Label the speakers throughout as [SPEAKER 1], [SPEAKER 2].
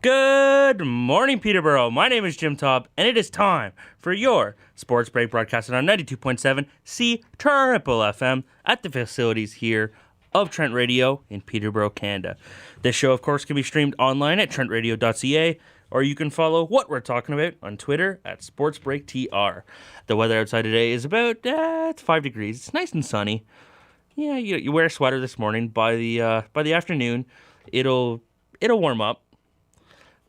[SPEAKER 1] Good morning, Peterborough. My name is Jim Taub, and it is time for your Sports Break broadcasted on 92.7 C-Triple FM at the facilities here of Trent Radio in Peterborough, Canada. This show, of course, can be streamed online at trentradio.ca, or you can follow what we're talking about on Twitter at SportsBreakTR. The weather outside today is about it's 5 degrees. It's nice and sunny. Yeah, you wear a sweater this morning. By the afternoon, it'll warm up.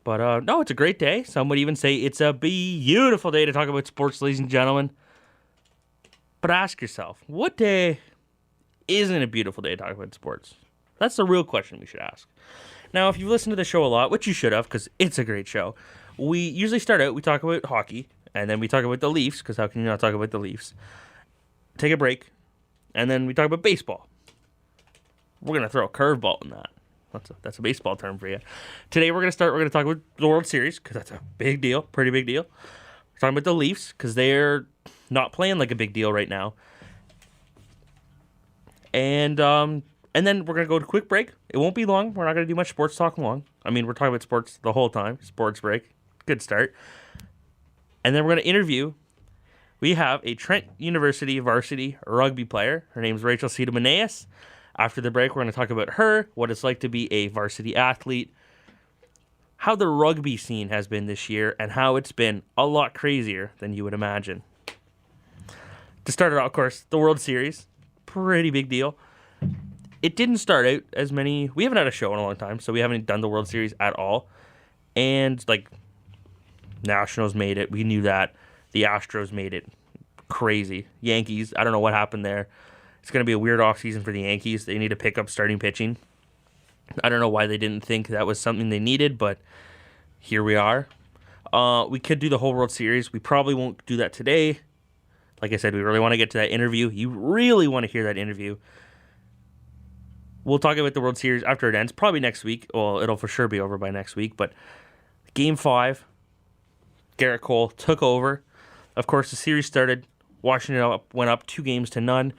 [SPEAKER 1] But no, it's a great day. Some would even say it's a beautiful day to talk about sports, ladies and gentlemen. But ask yourself, what day isn't a beautiful day to talk about sports? That's the real question we should ask. Now, if you've listened to the show a lot, which you should have, because it's a great show, we usually start out, we talk about hockey, and then we talk about the Leafs, because how can you not talk about the Leafs? Take a break, and then we talk about baseball. We're going to throw a curveball in that. That's a baseball term for you. Today we're going to talk about the World Series, because that's a big deal, pretty big deal. We're talking about the Leafs, because they're not playing like a big deal right now. And then we're going to go to a quick break. It won't be long. We're not going to do much sports talk long. I mean, we're talking about sports the whole time. Sports break. Good start. And then we're going to interview. We have a Trent University varsity rugby player. Her name's Rachel Tsitomeneas. After the break, we're going to talk about her, what it's like to be a varsity athlete, how the rugby scene has been this year, and how it's been a lot crazier than you would imagine. To start it out, of course, the World Series. Pretty big deal. It didn't start out as many. We haven't had a show in a long time, so we haven't done the World Series at all. And, Nationals made it. We knew that. The Astros made it. Crazy. Yankees, I don't know what happened there. It's going to be a weird offseason for the Yankees. They need to pick up starting pitching. I don't know why they didn't think that was something they needed, but here we are. We could do the whole World Series. We probably won't do that today. Like I said, we really want to get to that interview. You really want to hear that interview. We'll talk about the World Series after it ends, probably next week. Well, it'll for sure be over by next week. But Game 5, Garrett Cole took over. Of course, the series started. Washington went up 2-0.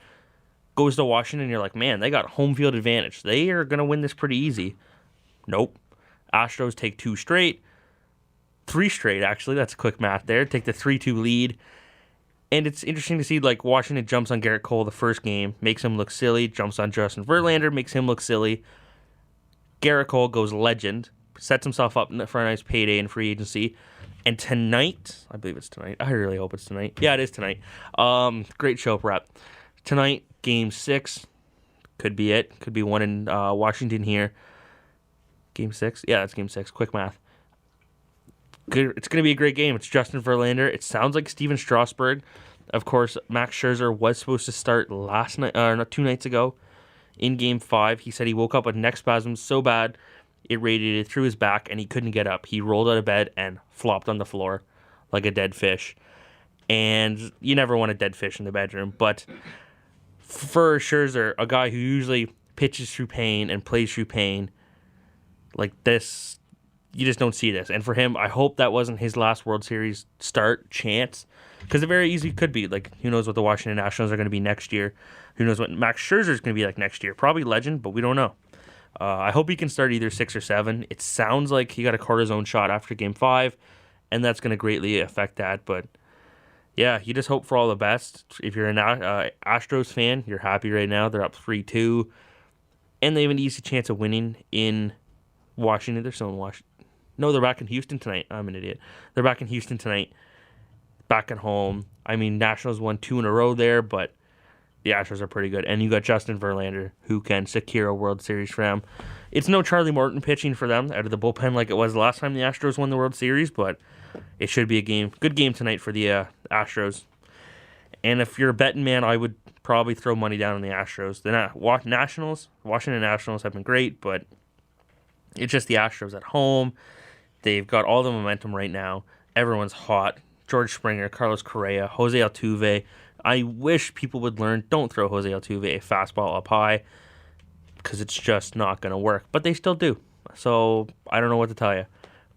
[SPEAKER 1] Goes to Washington, you're like, man, they got home field advantage. They are going to win this pretty easy. Nope. Astros take 2 straight. 3 straight, actually. That's quick math there. Take the 3-2 lead. And it's interesting to see, Washington jumps on Garrett Cole the first game, makes him look silly, jumps on Justin Verlander, makes him look silly. Garrett Cole goes legend, sets himself up for a nice payday in free agency. And tonight, I believe it's tonight. I really hope it's tonight. Yeah, it is tonight. Great show prep. Tonight, Game 6. Could be it. Could be one in Washington here. Game 6? Yeah, that's Game 6. Quick math. Good. It's going to be a great game. It's Justin Verlander. It sounds like Steven Strasburg. Of course, Max Scherzer was supposed to start 2 nights ago in Game 5. He said he woke up with neck spasms so bad it radiated through his back and he couldn't get up. He rolled out of bed and flopped on the floor like a dead fish. And you never want a dead fish in the bedroom, but for Scherzer, a guy who usually pitches through pain and plays through pain, like this, you just don't see this. And for him, I hope that wasn't his last World Series start chance, because it very easily could be. Who knows what the Washington Nationals are going to be next year? Who knows what Max Scherzer is going to be like next year? Probably legend, but we don't know. I hope he can start either 6 or 7. It sounds like he got a cortisone shot after Game 5, and that's going to greatly affect that, but yeah, you just hope for all the best. If you're an Astros fan, you're happy right now. They're up 3-2, and they have an easy chance of winning in Washington. They're still in Washington. No, they're back in Houston tonight. I'm an idiot. They're back in Houston tonight, back at home. I mean, Nationals won 2 in a row there, but the Astros are pretty good. And you got Justin Verlander, who can secure a World Series for them. It's no Charlie Morton pitching for them out of the bullpen like it was the last time the Astros won the World Series, but it should be a good game tonight for the Astros. And if you're a betting man, I would probably throw money down on the Astros. The Washington Nationals have been great, but it's just the Astros at home. They've got all the momentum right now. Everyone's hot. George Springer, Carlos Correa, Jose Altuve. I wish people would learn, don't throw Jose Altuve a fastball up high, because it's just not going to work. But they still do. So I don't know what to tell you.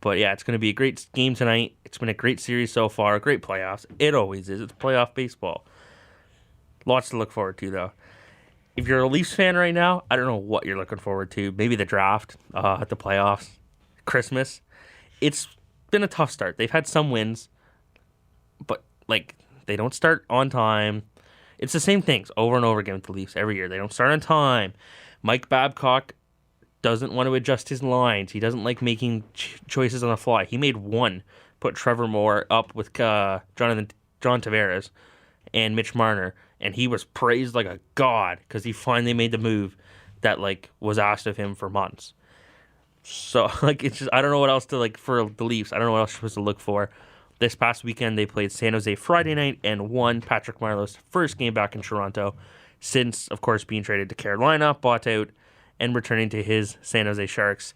[SPEAKER 1] But yeah, it's going to be a great game tonight. It's been a great series so far. Great playoffs. It always is. It's playoff baseball. Lots to look forward to, though. If you're a Leafs fan right now, I don't know what you're looking forward to. Maybe the draft, the playoffs. Christmas. It's been a tough start. They've had some wins, but like they don't start on time. It's the same things over and over again with the Leafs every year. They don't start on time. Mike Babcock doesn't want to adjust his lines. He doesn't like making choices on the fly. He made one, put Trevor Moore up with John Tavares and Mitch Marner, and he was praised like a god because he finally made the move that like was asked of him for months. So like it's just I don't know what else to like for the Leafs. I don't know what else you're supposed to look for. This past weekend they played San Jose Friday night and won. Patrick Marleau's first game back in Toronto since, of course, being traded to Carolina, bought out, and returning to his San Jose Sharks.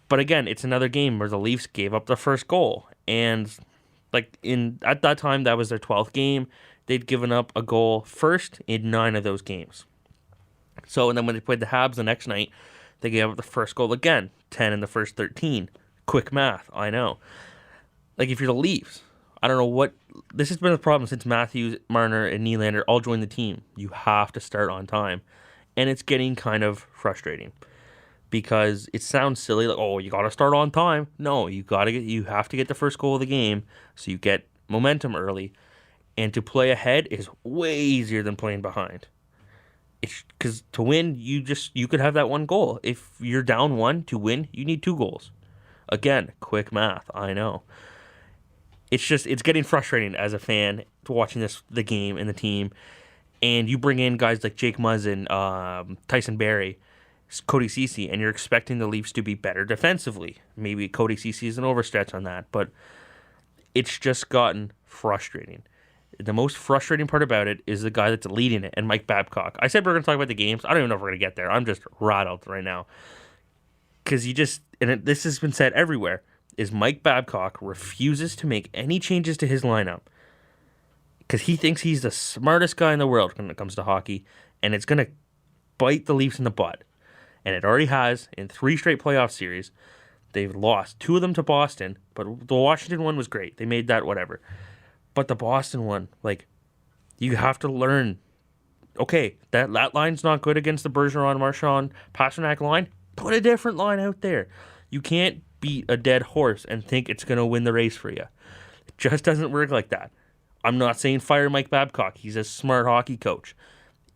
[SPEAKER 1] But again, it's another game where the Leafs gave up the first goal. And like at that time, that was their 12th game. They'd given up a goal first in 9 of those games. So, and then when they played the Habs the next night, they gave up the first goal again. 10 in the first 13. Quick math, I know. Like, if you're the Leafs, I don't know what... This has been a problem since Matthews, Marner, and Nylander all joined the team. You have to start on time. And it's getting kind of frustrating. Because it sounds silly, like, oh, you got to start on time. No, you have to get the first goal of the game so you get momentum early. And to play ahead is way easier than playing behind. Because to win, you could have that one goal. If you're down 1 to win, you need 2 goals. Again, quick math, I know. It's getting frustrating as a fan to watching the game and the team. And you bring in guys like Jake Muzzin, Tyson Barrie, Cody Ceci, and you're expecting the Leafs to be better defensively. Maybe Cody Ceci is an overstretch on that, but it's just gotten frustrating. The most frustrating part about it is the guy that's leading it, and Mike Babcock. I said we're going to talk about the games. I don't even know if we're going to get there. I'm just rattled right now. Because this has been said everywhere, is Mike Babcock refuses to make any changes to his lineup because he thinks he's the smartest guy in the world when it comes to hockey, and it's going to bite the Leafs in the butt. And it already has in 3 straight playoff series. They've lost 2 of them to Boston, but the Washington one was great. They made that whatever. But the Boston one, like, you have to learn, okay, that line's not good against the Bergeron, Marchand, Pasternak line. Put a different line out there. You can't beat a dead horse and think it's going to win the race for you. It just doesn't work like that. I'm not saying fire Mike Babcock. He's a smart hockey coach.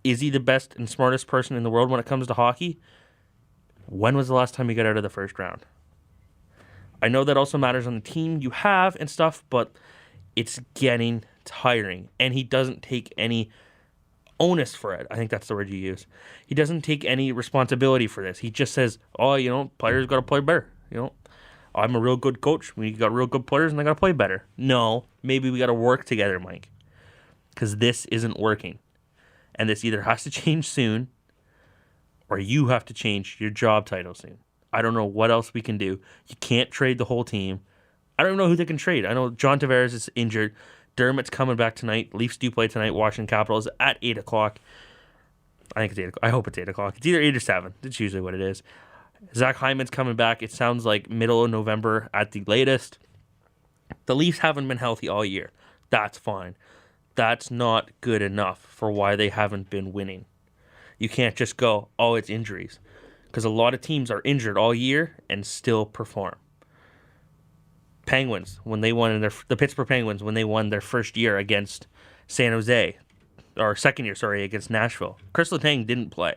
[SPEAKER 1] Is he the best and smartest person in the world when it comes to hockey? When was the last time he got out of the first round? I know that also matters on the team you have and stuff, but it's getting tiring. And he doesn't take any onus for it. I think that's the word you use. He doesn't take any responsibility for this. He just says, oh, players got to play better. I'm a real good coach. We got real good players and they got to play better. No, maybe we got to work together, Mike. Because this isn't working. And this either has to change soon or you have to change your job title soon. I don't know what else we can do. You can't trade the whole team. I don't know who they can trade. I know John Tavares is injured. Dermott's coming back tonight. Leafs do play tonight. Washington Capitals at 8 o'clock. I think it's 8 o'clock. I hope it's 8 o'clock. It's either 8 or 7. That's usually what it is. Zach Hyman's coming back. It sounds like middle of November at the latest. The Leafs haven't been healthy all year. That's fine. That's not good enough for why they haven't been winning. You can't just go, oh, it's injuries. Because a lot of teams are injured all year and still perform. Penguins, when they won the Pittsburgh Penguins, when they won their first year against San Jose, or second year, sorry, against Nashville. Chris Letang didn't play,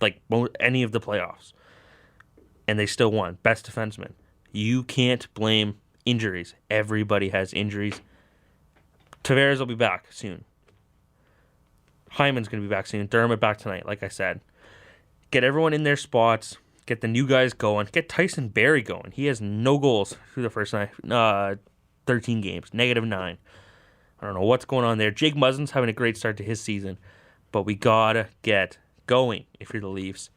[SPEAKER 1] like any of the playoffs, and they still won. Best defenseman. You can't blame injuries. Everybody has injuries. Tavares will be back soon. Hyman's going to be back soon. Dermott back tonight, like I said. Get everyone in their spots. Get the new guys going. Get Tyson Barrie going. He has no goals through the first 13 games. -9. I don't know what's going on there. Jake Muzzin's having a great start to his season. But we got to get going if you're the Leafs.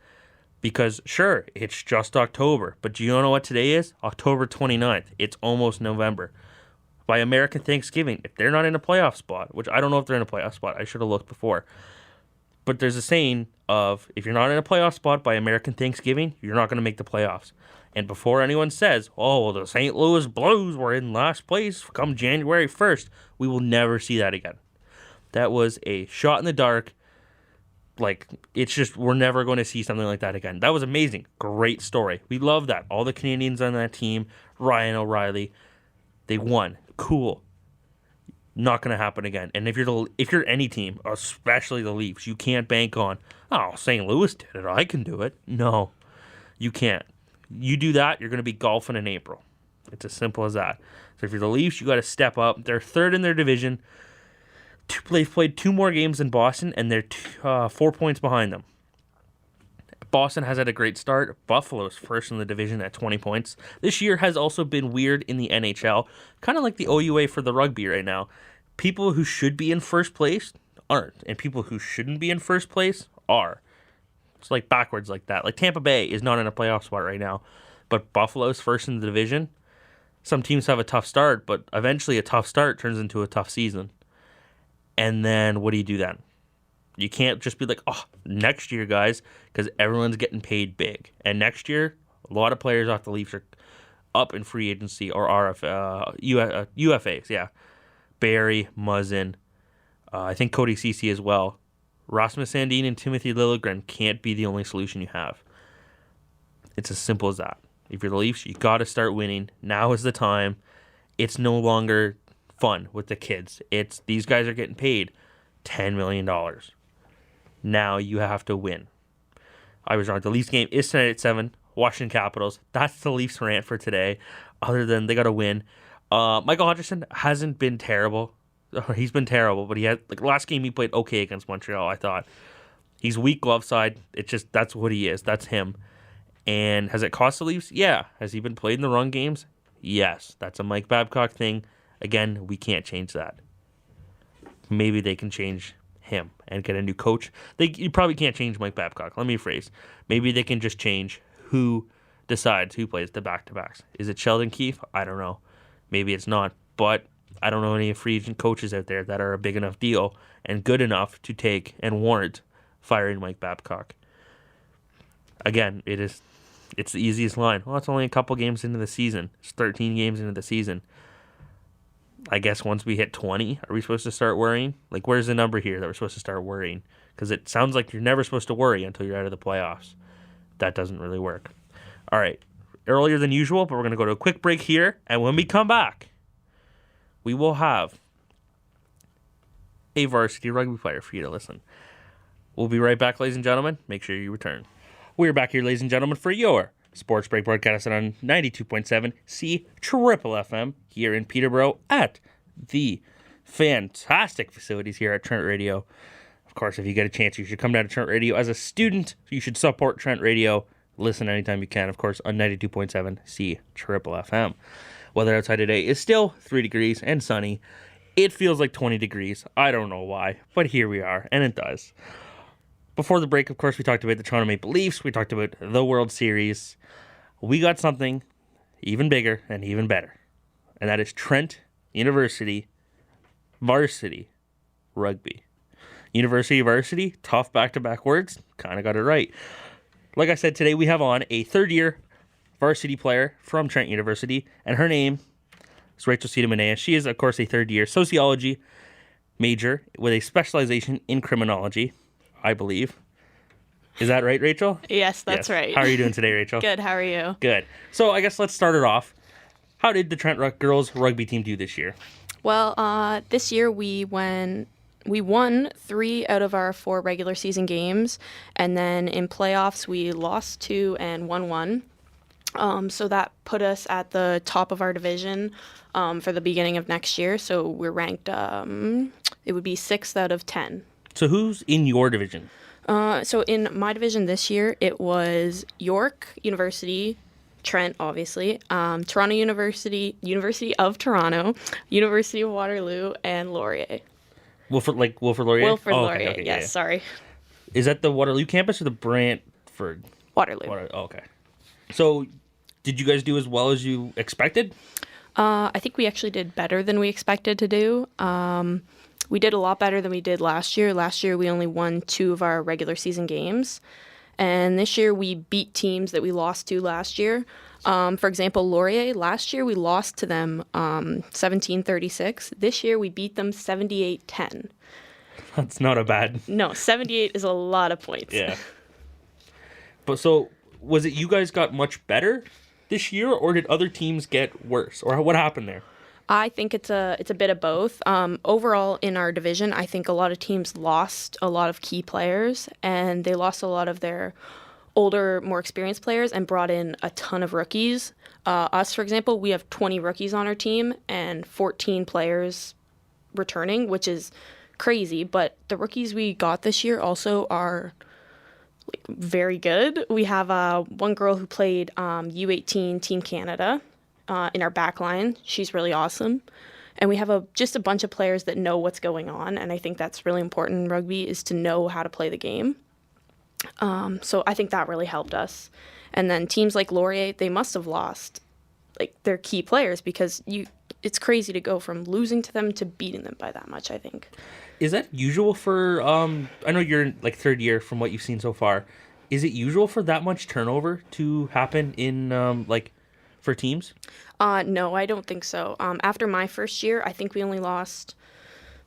[SPEAKER 1] Because, sure, it's just October. But do you know what today is? October 29th. It's almost November. By American Thanksgiving, if they're not in a playoff spot, which I don't know if they're in a playoff spot. I should have looked before. But there's a saying of, if you're not in a playoff spot by American Thanksgiving, you're not going to make the playoffs. And before anyone says, oh, well, the St. Louis Blues were in last place come January 1st, we will never see that again. That was a shot in the dark. Like, it's just, we're never going to see something like that again. That was amazing. Great story. We love that. All the Canadians on that team, Ryan O'Reilly, they won. Cool. Not going to happen again. And if you're any team, especially the Leafs, you can't bank on, oh, St. Louis did it, I can do it. No, you can't. You do that, you're going to be golfing in April. It's as simple as that. So if you're the Leafs, you got to step up. They're third in their division. They've played 2 more games than Boston, and they're 4 points behind them. Boston has had a great start. Buffalo's first in the division at 20 points. This year has also been weird in the NHL, kind of like the OUA for the rugby right now. People who should be in first place aren't, and people who shouldn't be in first place are. It's like backwards like that. Like Tampa Bay is not in a playoff spot right now, but Buffalo's first in the division. Some teams have a tough start, but eventually a tough start turns into a tough season. And then what do you do then? You can't just be like, oh, next year, guys, because everyone's getting paid big. And next year, a lot of players off the Leafs are up in free agency or UFAs, yeah. Barry, Muzzin, I think Cody Ceci as well. Rasmus Sandin and Timothy Liljegren can't be the only solution you have. It's as simple as that. If you're the Leafs, you got to start winning. Now is the time. It's no longer fun with the kids. It's these guys are getting paid $10 million. Now you have to win. I was wrong. The Leafs game is tonight at 7. Washington Capitals. That's the Leafs rant for today. Other than they got to win. Michael Hutchinson hasn't been terrible. He's been terrible, but he had last game he played okay against Montreal. I thought he's weak glove side. It's just that's what he is. That's him. And has it cost the Leafs? Yeah. Has he been played in the wrong games? Yes. That's a Mike Babcock thing. Again, we can't change that. Maybe they can change him and get a new coach. You probably can't change Mike Babcock. Let me rephrase. Maybe they can just change who decides who plays the back-to-backs. Is it Sheldon Keefe? I don't know. Maybe it's not. But I don't know any free agent coaches out there that are a big enough deal and good enough to take and warrant firing Mike Babcock. Again, it's the easiest line. Well, it's only a couple games into the season. It's 13 games into the season. I guess once we hit 20, are we supposed to start worrying? Like, where's the number here that we're supposed to start worrying? Because it sounds like you're never supposed to worry until you're out of the playoffs. That doesn't really work. All right. Earlier than usual, but we're going to go to a quick break here. And when we come back, we will have a varsity rugby player for you to listen. We'll be right back, ladies and gentlemen. Make sure you return. We're back here, ladies and gentlemen, for your Sports Break broadcast on 92.7 C Triple FM here in Peterborough at the fantastic facilities here at Trent Radio. Of course, if you get a chance, you should come down to Trent Radio as a student. You should support Trent Radio. Listen anytime you can, of course, on 92.7 C Triple FM. Weather outside today is still 3 degrees and sunny. It feels like 20 degrees. I don't know why, but here we are, and it does. Before the break, of course, we talked about the Toronto Maple Leafs. We talked about the World Series. We got something even bigger and even better, and that is Trent University Varsity Rugby. University Varsity, tough back-to-back words. Kind of got it right. Like I said, today we have on a third-year varsity player from Trent University, and her name is Rachel Tsitomeneas. She is, of course, a third-year sociology major with a specialization in criminology, I believe. Is that right, Rachel?
[SPEAKER 2] Yes, that's right.
[SPEAKER 1] How are you doing today, Rachel?
[SPEAKER 2] Good, how are you?
[SPEAKER 1] Good. So I guess let's start it off. How did the Trent girls rugby team do this year?
[SPEAKER 2] Well, this year we won 3 out of our 4 regular season games, and then in playoffs we lost 2 and won 1. So that put us at the top of our division for the beginning of next year. So we're ranked, it would be 6th out of 10.
[SPEAKER 1] So who's in your division?
[SPEAKER 2] So in my division this year, it was York University, Trent, obviously, Toronto University, University of Toronto, University of Waterloo, and Laurier.
[SPEAKER 1] Wilfrid Laurier?
[SPEAKER 2] Wilfrid Laurier, okay, yes, yeah. Sorry.
[SPEAKER 1] Is that the Waterloo campus or the Brantford?
[SPEAKER 2] Waterloo.
[SPEAKER 1] Okay. So did you guys do as well as you expected?
[SPEAKER 2] I think we actually did better than we expected to do. We did a lot better than we did last year. Last year, we only won 2 of our regular season games. And this year, we beat teams that we lost to last year. For example, Laurier, last year, we lost to them 17-36. This year, we beat them 78-10.
[SPEAKER 1] That's not a bad...
[SPEAKER 2] No, 78 is a lot of points.
[SPEAKER 1] Yeah. But so, was it you guys got much better this year, or did other teams get worse? Or what happened there?
[SPEAKER 2] I think it's a bit of both. Overall, in our division, I think a lot of teams lost a lot of key players, and they lost a lot of their older, more experienced players and brought in a ton of rookies. Us, for example, we have 20 rookies on our team and 14 players returning, which is crazy. But the rookies we got this year also are very good. We have one girl who played U18 Team Canada in our back line. She's really awesome. And we have just a bunch of players that know what's going on. And I think that's really important in rugby, is to know how to play the game. So I think that really helped us. And then teams like Laurier, they must have lost their key players, because it's crazy to go from losing to them to beating them by that much, I think.
[SPEAKER 1] Is that usual for, I know you're in third year from what you've seen so far. Is it usual for that much turnover to happen in, for teams?
[SPEAKER 2] No, I don't think so. After my first year, I think we only lost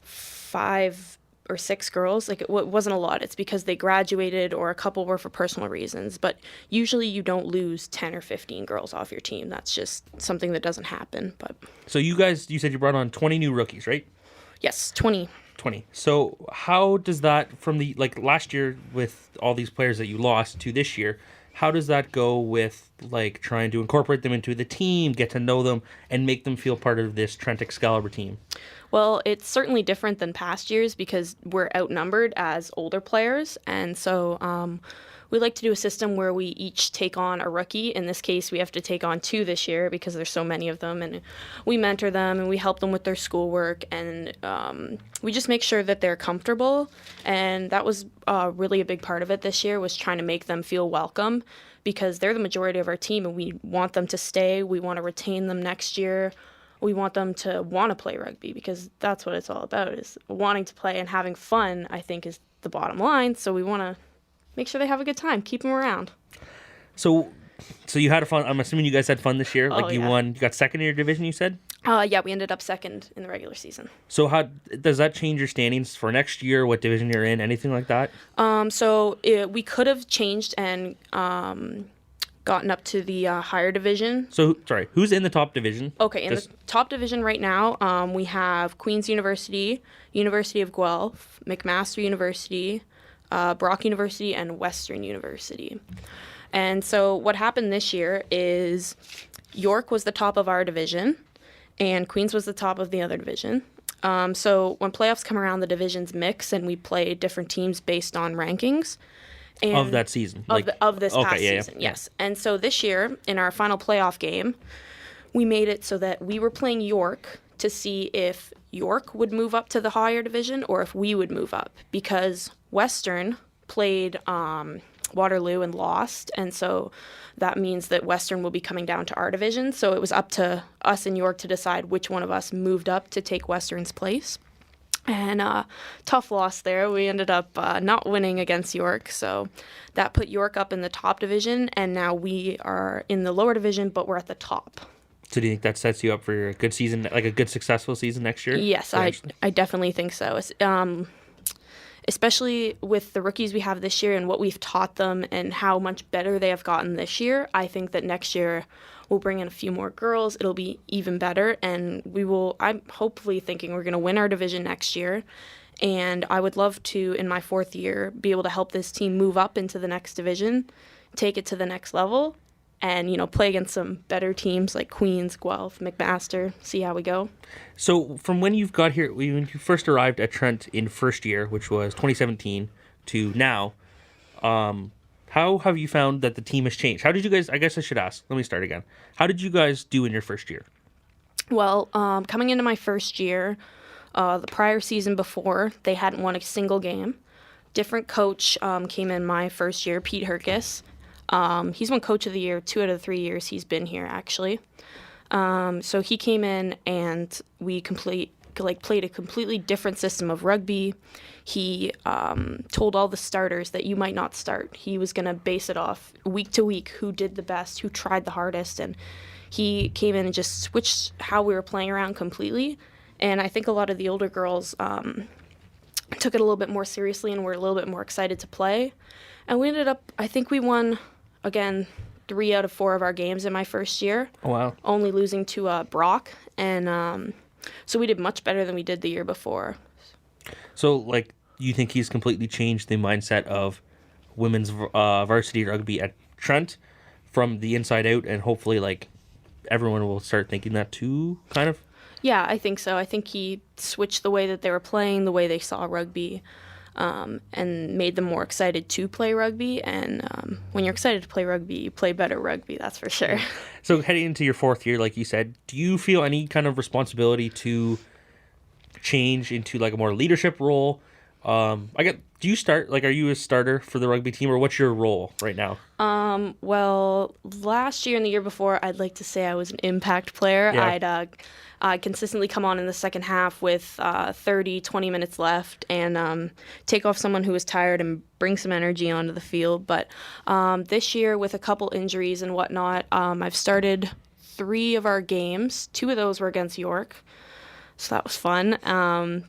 [SPEAKER 2] 5 or 6 girls. It wasn't a lot. It's because they graduated or a couple were for personal reasons. But usually you don't lose 10 or 15 girls off your team. That's just something that doesn't happen. But
[SPEAKER 1] so you said you brought on 20 new rookies, right?
[SPEAKER 2] Yes, 20.
[SPEAKER 1] 20. So how does that, from the last year with all these players that you lost to this year, how does that go with trying to incorporate them into the team, get to know them, and make them feel part of this Trent Excalibur team?
[SPEAKER 2] Well, it's certainly different than past years because we're outnumbered as older players. And so we like to do a system where we each take on a rookie. In this case, we have to take on 2 this year because there's so many of them. And we mentor them and we help them with their schoolwork. And we just make sure that they're comfortable. And that was really a big part of it this year, was trying to make them feel welcome, because they're the majority of our team and we want them to stay. We want to retain them next year. We want them to want to play rugby, because that's what it's all about, is wanting to play and having fun, I think, is the bottom line. So we want to make sure they have a good time, keep them around.
[SPEAKER 1] So you had fun. I'm assuming you guys had fun this year. You
[SPEAKER 2] Yeah.
[SPEAKER 1] won. You got second in your division, you said?
[SPEAKER 2] Yeah, we ended up second in the regular season.
[SPEAKER 1] So how does that change your standings for next year? What division you're in? Anything like that?
[SPEAKER 2] We could have changed and gotten up to the higher division.
[SPEAKER 1] So, sorry, who's in the top division?
[SPEAKER 2] Okay, in the top division right now, we have Queen's University, University of Guelph, McMaster University, Brock University, and Western University. And so what happened this year is York was the top of our division, and Queen's was the top of the other division. So when playoffs come around, the divisions mix, and we play different teams based on rankings. And
[SPEAKER 1] of that season?
[SPEAKER 2] Of this past season, yes. And so this year, in our final playoff game, we made it so that we were playing York to see if York would move up to the higher division or if we would move up, because Western played Waterloo and lost, and so that means that Western will be coming down to our division. So it was up to us in York to decide which one of us moved up to take Western's place. And tough loss there. We ended up not winning against York, so that put York up in the top division, and now we are in the lower division, but we're at the top.
[SPEAKER 1] So do you think that sets you up for a good season, a good successful season next year?
[SPEAKER 2] Yes, I definitely think so. Especially with the rookies we have this year and what we've taught them and how much better they have gotten this year, I think that next year we'll bring in a few more girls. It'll be even better, and I'm hopefully thinking we're going to win our division next year. And I would love to, in my 4th year, be able to help this team move up into the next division, take it to the next level, and, play against some better teams like Queens, Guelph, McMaster, see how we go.
[SPEAKER 1] So from when you've got here, when you first arrived at Trent in first year, which was 2017, to now, how have you found that the team has changed? How did you guys, I guess I should ask, let me start again. How did you guys do in your first year?
[SPEAKER 2] Well, coming into my first year, the prior season before, they hadn't won a single game. Different coach came in my first year, Pete Herkis. He's won Coach of the Year 2 out of the 3 years he's been here, actually. So he came in and we played a completely different system of rugby. He told all the starters that you might not start. He was going to base it off week to week, who did the best, who tried the hardest, and he came in and just switched how we were playing around completely. And I think a lot of the older girls took it a little bit more seriously and were a little bit more excited to play. And we ended up, I think we won, again, 3 out of 4 of our games in my first year.
[SPEAKER 1] Oh, wow.
[SPEAKER 2] Only losing to Brock. And so we did much better than we did the year before.
[SPEAKER 1] So, like, you think he's completely changed the mindset of women's varsity rugby at Trent from the inside out, and hopefully, like, everyone will start thinking that too, kind of?
[SPEAKER 2] Yeah, I think so. I think he switched the way that they were playing, the way they saw rugby, and made them more excited to play rugby. And when you're excited to play rugby, you play better rugby, that's for sure.
[SPEAKER 1] So heading into your 4th year, like you said, do you feel any kind of responsibility to change into like a more leadership role? Do you start, like, are you a starter for the rugby team, or what's your role right now?
[SPEAKER 2] Well, last year and the year before, I'd like to say I was an impact player.
[SPEAKER 1] Yeah.
[SPEAKER 2] I'd consistently come on in the second half with 30, 20 minutes left and take off someone who was tired and bring some energy onto the field. But this year, with a couple injuries and whatnot, I've started 3 of our games. 2 of those were against York. So that was fun.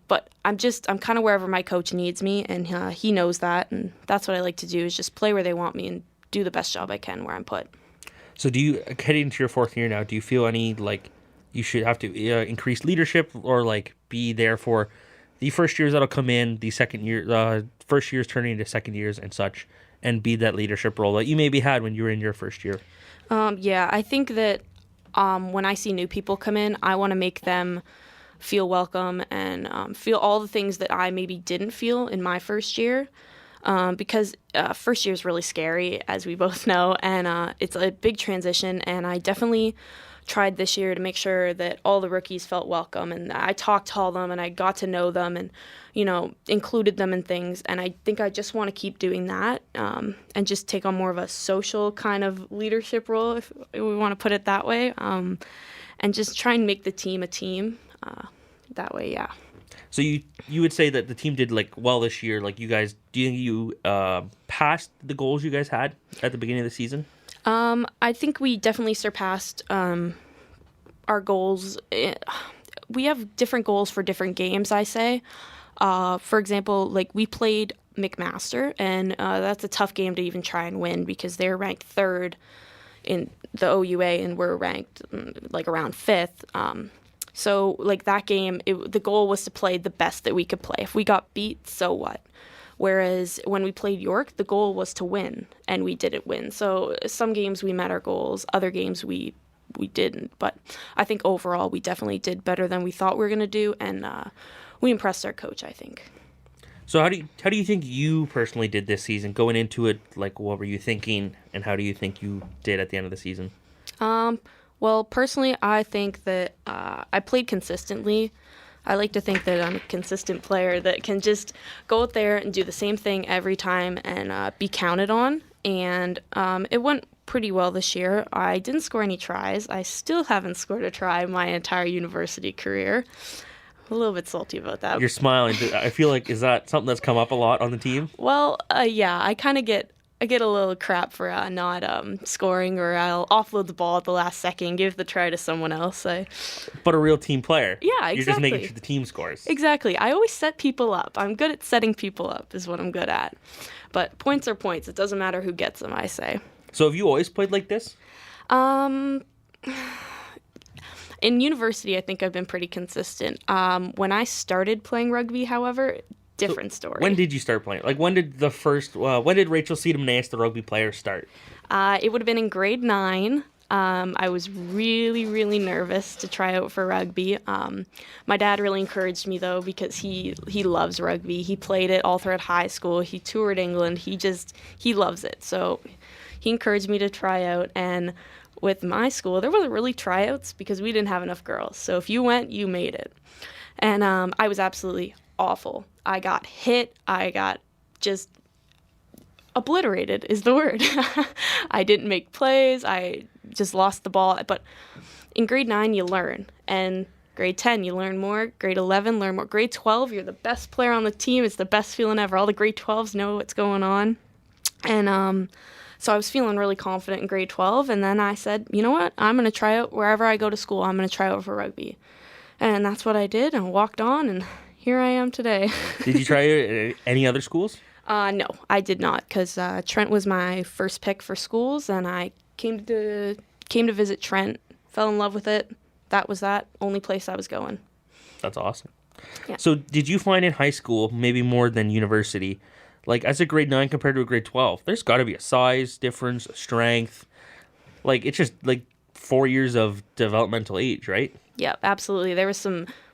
[SPEAKER 2] But I'm kind of wherever my coach needs me, and he knows that. And that's what I like to do, is just play where they want me and do the best job I can where I'm put.
[SPEAKER 1] So do you, heading into your 4th year now, do you feel any, like, you should have to increase leadership, or, like, be there for the first years that'll come in, the second year, first years turning into second years and such, and be that leadership role that you maybe had when you were in your first year?
[SPEAKER 2] Yeah, I think that when I see new people come in, I want to make them feel welcome and feel all the things that I maybe didn't feel in my first year, because first year is really scary, as we both know, and it's a big transition, and I definitely tried this year to make sure that all the rookies felt welcome, and I talked to all of them, and I got to know them, and, you know, included them in things, and I think I just want to keep doing that, and just take on more of a social kind of leadership role, if we want to put it that way, and just try and make the team a team. That way, yeah.
[SPEAKER 1] So you would say that the team did, like, well this year. Like, you guys, do you passed the goals you guys had at the beginning of the season?
[SPEAKER 2] I think we definitely surpassed our goals. We have different goals for different games, I say. For example, like, we played McMaster, and that's a tough game to even try and win, because they're ranked 3rd in the OUA, and we're ranked like around 5th. So, like, that game, the goal was to play the best that we could play. If we got beat, so what? Whereas when we played York, the goal was to win, and we didn't win. So some games we met our goals, other games we didn't. But I think overall we definitely did better than we thought we were going to do, and we impressed our coach, I think.
[SPEAKER 1] So how do you think you personally did this season? Going into it, like, what were you thinking, and how do you think you did at the end of the season?
[SPEAKER 2] Well, personally, I think that I played consistently. I like to think that I'm a consistent player that can just go out there and do the same thing every time and be counted on. And it went pretty well this year. I didn't score any tries. I still haven't scored a try my entire university career. I'm a little bit salty about that.
[SPEAKER 1] You're smiling. I feel like, is that something that's come up a lot on the team?
[SPEAKER 2] Well, yeah, I kind of get a little crap for not scoring, or I'll offload the ball at the last second, give the try to someone else.
[SPEAKER 1] But a real team player.
[SPEAKER 2] Yeah, exactly.
[SPEAKER 1] You're just making sure the team scores.
[SPEAKER 2] Exactly. I always set people up. I'm good at setting people up, is what I'm good at. But points are points. It doesn't matter who gets them, I say.
[SPEAKER 1] So have you always played like this?
[SPEAKER 2] In university, I think I've been pretty consistent. When I started playing rugby, however, different story.
[SPEAKER 1] When did you start playing? Like, when did Rachel Tsitomeneas, the rugby player, start?
[SPEAKER 2] It would have been in grade 9. I was really, really nervous to try out for rugby. My dad really encouraged me, though, because he loves rugby. He played it all throughout high school. He toured England. He loves it. So he encouraged me to try out. And with my school, there wasn't really tryouts because we didn't have enough girls. So if you went, you made it. And I was absolutely awful. I got hit. I got just obliterated is the word. I didn't make plays. I just lost the ball. But in grade 9, you learn. And grade 10, you learn more. Grade 11, learn more. Grade 12, you're the best player on the team. It's the best feeling ever. All the grade 12s know what's going on. And so I was feeling really confident in grade 12. And then I said, you know what? I'm going to try out wherever I go to school. I'm going to try out for rugby. And that's what I did, and walked on, and here I am today.
[SPEAKER 1] Did you try any other schools?
[SPEAKER 2] No, I did not, because Trent was my first pick for schools, and I came to visit Trent, fell in love with it. That was that only place I was going.
[SPEAKER 1] That's awesome.
[SPEAKER 2] Yeah.
[SPEAKER 1] So did you find in high school, maybe more than university, like as a grade 9 compared to a grade 12, there's got to be a size difference, a strength. Like, it's just like 4 years of developmental age, right?
[SPEAKER 2] Yeah, absolutely.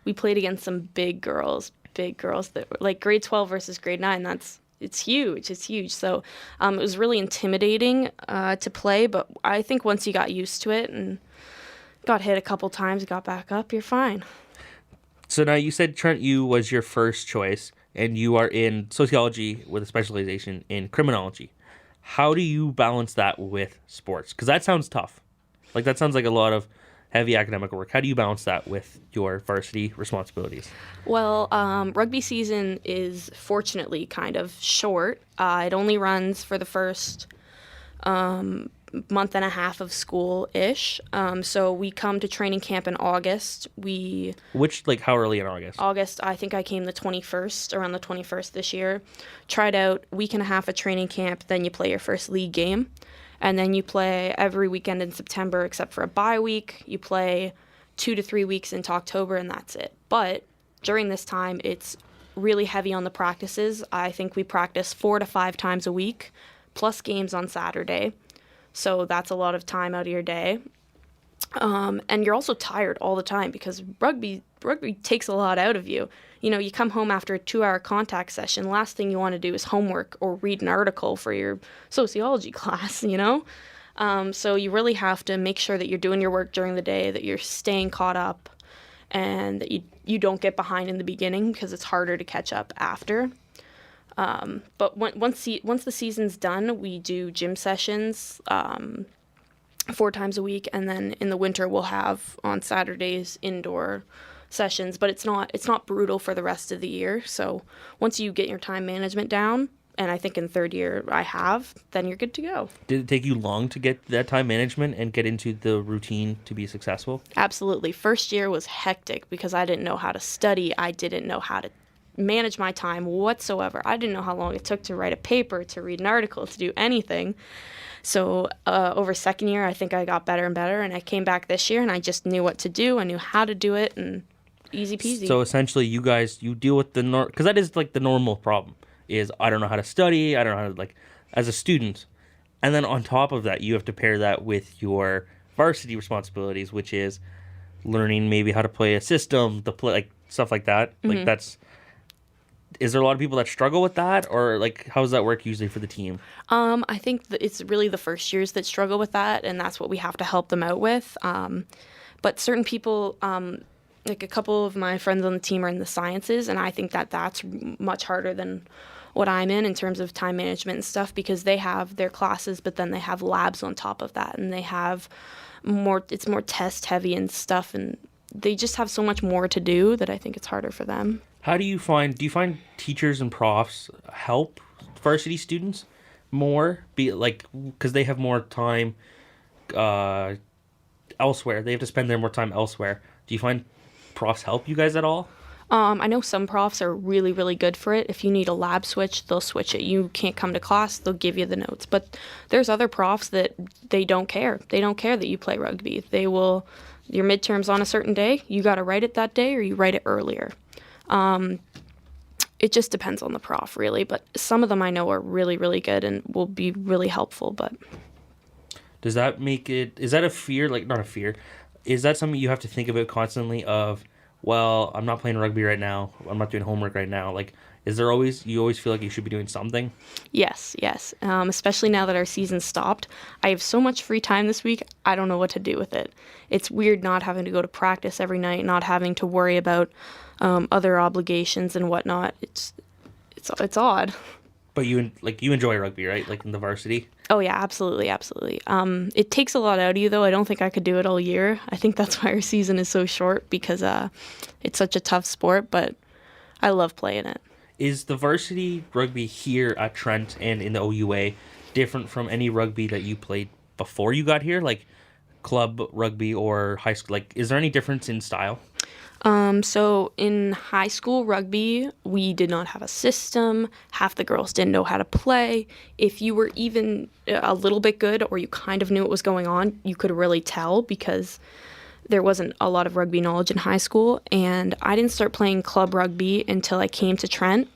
[SPEAKER 2] We played against some big girls that were like grade 12 versus grade 9. It's huge. So it was really intimidating to play, but I think once you got used to it and got hit a couple times, got back up, you're fine.
[SPEAKER 1] So now you said Trent U was your first choice, and you are in sociology with a specialization in criminology. How do you balance that with sports? Because that sounds tough. Like, that sounds like a lot of heavy academic work. How do you balance that with your varsity responsibilities?
[SPEAKER 2] Well, rugby season is fortunately kind of short. It only runs for the first month and a half of school-ish. So we come to training camp in August.
[SPEAKER 1] How early in August?
[SPEAKER 2] August, I think I came around the 21st this year. Tried out week and a half of training camp, then you play your first league game. And then you play every weekend in September except for a bye week. You play 2 to 3 weeks into October, and that's it. But during this time, it's really heavy on the practices. I think we practice 4 to 5 times a week, plus games on Saturday. So that's a lot of time out of your day. And you're also tired all the time because rugby takes a lot out of you. You know, you come home after a 2-hour contact session, last thing you want to do is homework or read an article for your sociology class, you know? So you really have to make sure that you're doing your work during the day, that you're staying caught up, and that you don't get behind in the beginning because it's harder to catch up after. But once the season's done, we do gym sessions 4 times a week, and then in the winter we'll have on Saturdays indoor sessions. But it's not brutal for the rest of the year. So once you get your time management down, and I think in third year I have, then you're good to go.
[SPEAKER 1] Did it take you long to get that time management and get into the routine to be successful?
[SPEAKER 2] Absolutely. First year was hectic because I didn't know how to study. I didn't know how to manage my time whatsoever. I didn't know how long it took to write a paper, to read an article, to do anything. So over second year, I think I got better and better, and I came back this year, and I just knew what to do. I knew how to do it, and easy peasy.
[SPEAKER 1] So essentially, you deal with because that is like the normal problem, is I don't know how to study, I don't know how to, like, as a student. And then on top of that, you have to pair that with your varsity responsibilities, which is learning maybe how to play a system, like stuff like that. Mm-hmm. Like, is there a lot of people that struggle with that, or like how does that work usually for the team?
[SPEAKER 2] I think it's really the first years that struggle with that, and that's what we have to help them out with. But certain people, like a couple of my friends on the team are in the sciences, and I think that's much harder than what I'm in terms of time management and stuff, because they have their classes, but then they have labs on top of that, and they have it's more test heavy and stuff, and they just have so much more to do that I think it's harder for them.
[SPEAKER 1] Do you find teachers and profs help varsity students more? Because they have more time elsewhere. They have to spend more time elsewhere. Do you find profs help you guys at all?
[SPEAKER 2] I know some profs are really, really good for it. If you need a lab switch, they'll switch it. You can't come to class, they'll give you the notes. But there's other profs that they don't care. They don't care that you play rugby. Your midterm's on a certain day, you got to write it that day or you write it earlier. It just depends on the prof, really. But some of them I know are really, really good and will be really helpful. But
[SPEAKER 1] does that make it? Is that a fear? Like, not a fear. Is that something you have to think about constantly? Of, well, I'm not playing rugby right now. I'm not doing homework right now. Like, you always feel like you should be doing something?
[SPEAKER 2] Yes. Especially now that our season stopped. I have so much free time this week, I don't know what to do with it. It's weird not having to go to practice every night, not having to worry about other obligations and whatnot. It's odd.
[SPEAKER 1] But you enjoy rugby, right? Like in the varsity?
[SPEAKER 2] Oh yeah, absolutely. It takes a lot out of you, though. I don't think I could do it all year. I think that's why our season is so short, because it's such a tough sport, but I love playing it.
[SPEAKER 1] Is the varsity rugby here at Trent and in the OUA different from any rugby that you played before you got here? Like club rugby or high school? Like, is there any difference in style?
[SPEAKER 2] So in high school rugby, we did not have a system. Half the girls didn't know how to play. If you were even a little bit good or you kind of knew what was going on, you could really tell because there wasn't a lot of rugby knowledge in high school. And I didn't start playing club rugby until I came to Trent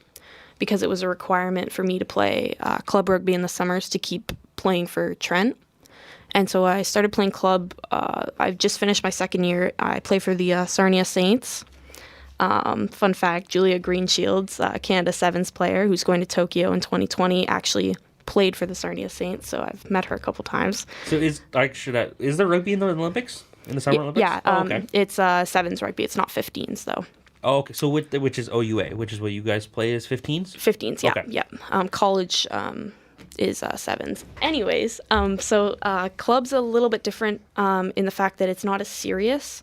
[SPEAKER 2] because it was a requirement for me to play club rugby in the summers to keep playing for Trent. And so I started playing club. I've just finished my second year. I play for the Sarnia Saints. Fun fact, Julia Greenshields, Canada Sevens player who's going to Tokyo in 2020, actually played for the Sarnia Saints. So I've met her a couple times.
[SPEAKER 1] So is there rugby in the Olympics? In the Summer Olympics?
[SPEAKER 2] Yeah, okay. It's sevens rugby. It's not 15s, though.
[SPEAKER 1] Oh, okay. So which is OUA, which is what you guys play as 15s?
[SPEAKER 2] 15s, yeah. Okay. Yeah. College is sevens. Anyways, so club's a little bit different in the fact that it's not as serious,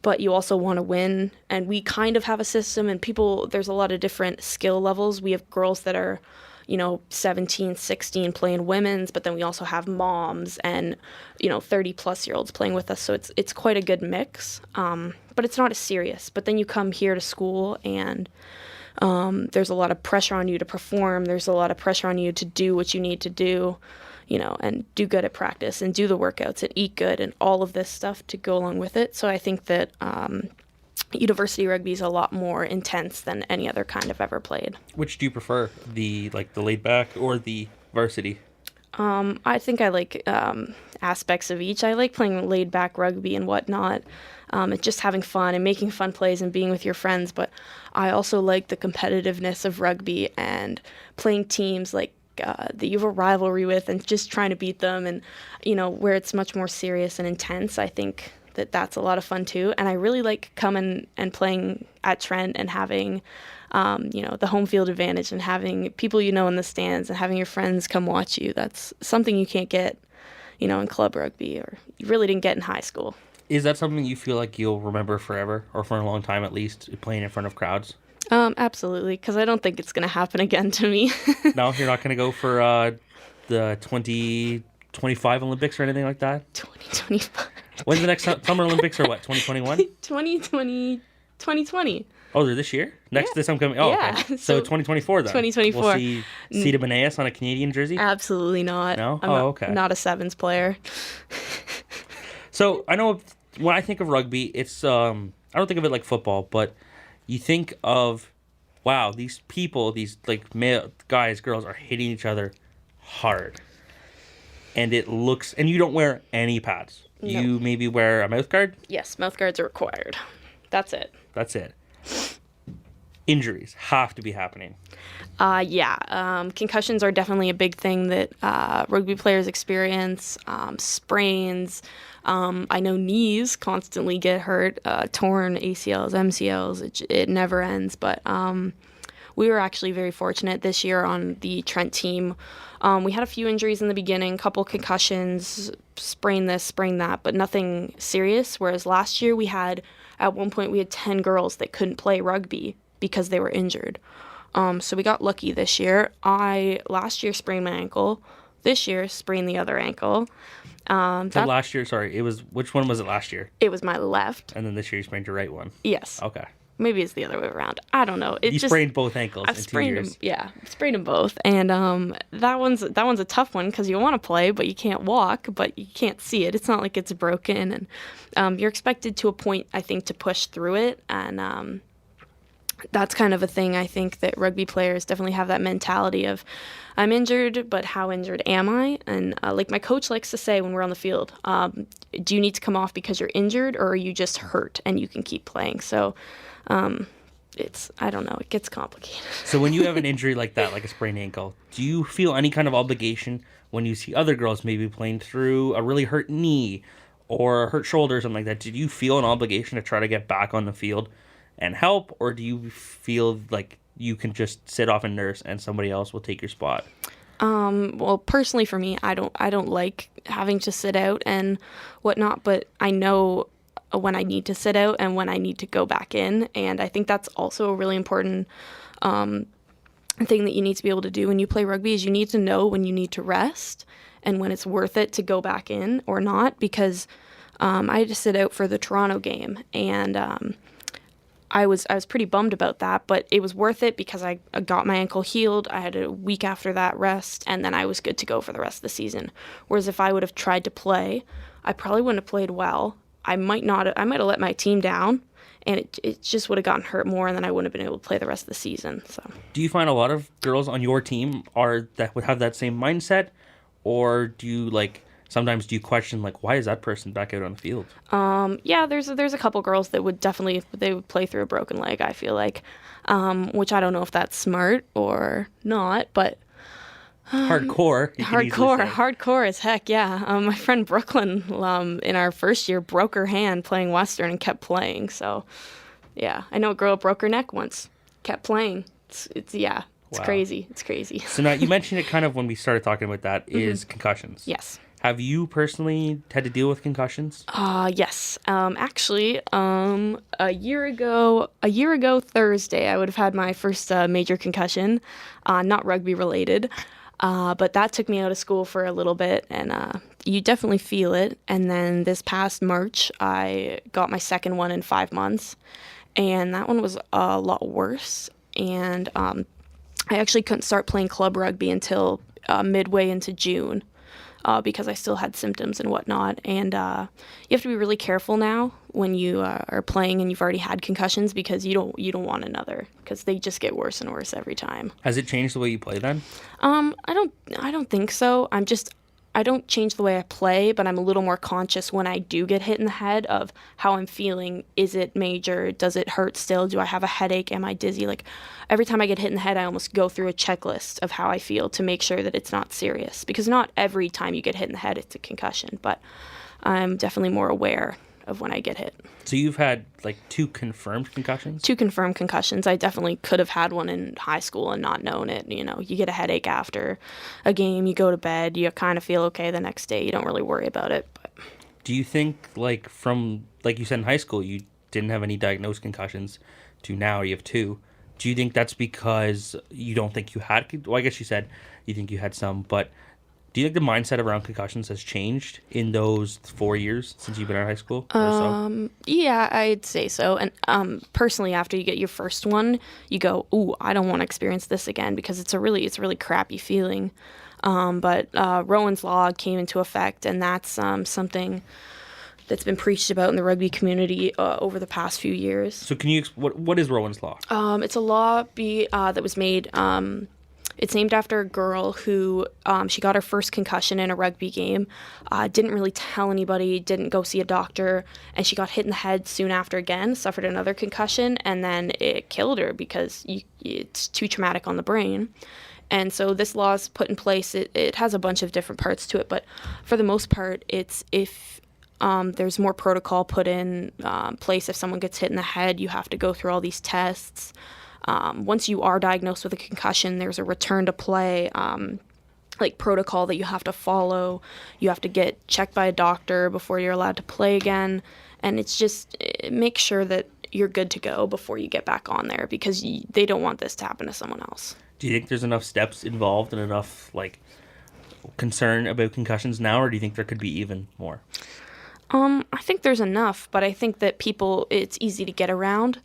[SPEAKER 2] but you also want to win. And we kind of have a system, and there's a lot of different skill levels. We have girls that are 17, 16 playing women's, but then we also have moms and 30-plus-year-olds playing with us. So it's quite a good mix, but it's not as serious. But then you come here to school, and there's a lot of pressure on you to perform. There's a lot of pressure on you to do what you need to do, and do good at practice and do the workouts and eat good and all of this stuff to go along with it. So I think that university rugby is a lot more intense than any other kind I've ever played. Which
[SPEAKER 1] do you prefer, the laid back or the varsity?
[SPEAKER 2] I think I like aspects of each. I like playing laid back rugby and whatnot. It's just having fun and making fun plays and being with your friends. But I also like the competitiveness of rugby and playing teams like that you have a rivalry with and just trying to beat them, and where it's much more serious and intense. I think that's a lot of fun too. And I really like coming and playing at Trent and having, the home field advantage and having people in the stands and having your friends come watch you. That's something you can't get, in club rugby, or you really didn't get in high school.
[SPEAKER 1] Is that something you feel like you'll remember forever, or for a long time at least, playing in front of crowds?
[SPEAKER 2] Absolutely, because I don't think it's going to happen again to me.
[SPEAKER 1] No, you're not going to go for the 2025 Olympics or anything like that?
[SPEAKER 2] 2025.
[SPEAKER 1] When's the next Summer Olympics, or what, 2021?
[SPEAKER 2] 2020.
[SPEAKER 1] Oh, they're this year? This upcoming? Oh, yeah. Okay. So 2024 then?
[SPEAKER 2] 2024.
[SPEAKER 1] We'll see Tsitomeneas on a Canadian jersey?
[SPEAKER 2] Absolutely not.
[SPEAKER 1] No?
[SPEAKER 2] I'm not a sevens player.
[SPEAKER 1] So I know when I think of rugby, it's I don't think of it like football, but you think of, wow, these people, these male guys, girls are hitting each other hard. And and you don't wear any pads. No. You maybe wear a mouth guard?
[SPEAKER 2] Yes, mouth guards are required. That's it.
[SPEAKER 1] Injuries have to be happening.
[SPEAKER 2] Yeah. Concussions are definitely a big thing that rugby players experience. Sprains. I know knees constantly get hurt. Torn ACLs, MCLs. It never ends. But we were actually very fortunate this year on the Trent team. We had a few injuries in the beginning, a couple concussions, sprain this, sprain that, but nothing serious. Whereas last year at one point we had 10 girls that couldn't play rugby because they were injured. So we got lucky this year. Last year sprained my ankle. This year sprained the other ankle.
[SPEAKER 1] Last year, which one was it last year?
[SPEAKER 2] It was my left.
[SPEAKER 1] And then this year you sprained your right one?
[SPEAKER 2] Yes.
[SPEAKER 1] Okay.
[SPEAKER 2] Maybe it's the other way around. I don't know.
[SPEAKER 1] You sprained both ankles in 2 years.
[SPEAKER 2] Sprained them both. And that one's a tough one because you want to play, but you can't walk, but you can't see it. It's not like it's broken. And you're expected to a point, I think, to push through it. And that's kind of a thing, I think, that rugby players definitely have that mentality of, I'm injured, but how injured am I? And like my coach likes to say when we're on the field, do you need to come off because you're injured, or are you just hurt and you can keep playing? So I don't know, it gets complicated.
[SPEAKER 1] So when you have an injury like that, like a sprained ankle, do you feel any kind of obligation when you see other girls maybe playing through a really hurt knee or a hurt shoulder or something like that? Did you feel an obligation to try to get back on the field and help, or do you feel like you can just sit off and nurse and somebody else will take your spot?
[SPEAKER 2] Well, personally for me, I don't like having to sit out and whatnot, but I know when I need to sit out and when I need to go back in. And I think that's also a really important thing that you need to be able to do when you play rugby, is you need to know when you need to rest and when it's worth it to go back in or not. Because I had to sit out for the Toronto game, and I was pretty bummed about that, but it was worth it because I got my ankle healed. I had a week after that rest, and then I was good to go for the rest of the season. Whereas if I would have tried to play, I probably wouldn't have played well. I might have let my team down, and it just would have gotten hurt more, and then I wouldn't have been able to play the rest of the season. So,
[SPEAKER 1] do you find a lot of girls on your team that would have that same mindset, or do you sometimes do you question why is that person back out on the field?
[SPEAKER 2] Yeah, there's a couple girls that would play through a broken leg, I feel like, which I don't know if that's smart or not, but
[SPEAKER 1] hardcore.
[SPEAKER 2] Hardcore as heck, yeah. My friend Brooklyn, in our first year, broke her hand playing Western and kept playing. So, yeah, I know a girl broke her neck once, kept playing. It's wow. Crazy. It's crazy.
[SPEAKER 1] So now you mentioned it kind of when we started talking about that is concussions.
[SPEAKER 2] Yes.
[SPEAKER 1] Have you personally had to deal with concussions?
[SPEAKER 2] Yes. Actually, a year ago Thursday, I would have had my first major concussion, not rugby related, but that took me out of school for a little bit, and you definitely feel it. And then this past March, I got my second one in 5 months, and that one was a lot worse. And I actually couldn't start playing club rugby until midway into June. Because I still had symptoms and whatnot. And you have to be really careful now when you are playing and you've already had concussions, because you don't want another, because they just get worse and worse every time.
[SPEAKER 1] Has it changed the way you play then?
[SPEAKER 2] I don't think so. I don't change the way I play, but I'm a little more conscious when I do get hit in the head of how I'm feeling. Is it major? Does it hurt still? Do I have a headache? Am I dizzy? Every time I get hit in the head, I almost go through a checklist of how I feel to make sure that it's not serious, because not every time you get hit in the head, it's a concussion, but I'm definitely more aware of when I get hit.
[SPEAKER 1] So you've had 2 confirmed concussions?
[SPEAKER 2] 2 confirmed concussions. I definitely could have had one in high school and not known it. You get a headache after a game, you go to bed, you kind of feel okay the next day. You don't really worry about it. But
[SPEAKER 1] do you think from you said in high school you didn't have any diagnosed concussions to now you have 2? Do you think that's because you don't think you had? Well, I guess you said you think you had some, but do you think the mindset around concussions has changed in those 4 years since you've been out of high school?
[SPEAKER 2] Yeah, I'd say so. And personally, after you get your first one, you go, "Ooh, I don't want to experience this again," because it's a really crappy feeling. But Rowan's Law came into effect, and that's something that's been preached about in the rugby community over the past few years.
[SPEAKER 1] So can you what is Rowan's Law?
[SPEAKER 2] It's a law that was made. It's named after a girl who she got her first concussion in a rugby game, didn't really tell anybody, didn't go see a doctor, and she got hit in the head soon after again, suffered another concussion, and then it killed her because it's too traumatic on the brain. And so this law is put in place. It has a bunch of different parts to it, but for the most part, it's if there's more protocol put in place. If someone gets hit in the head, you have to go through all these tests. Once you are diagnosed with a concussion, there's a return to play protocol that you have to follow. You have to get checked by a doctor before you're allowed to play again. And make sure that you're good to go before you get back on there, because they don't want this to happen to someone else.
[SPEAKER 1] Do you think there's enough steps involved and enough concern about concussions now, or do you think there could be even more?
[SPEAKER 2] I think there's enough, but I think that it's easy to get around.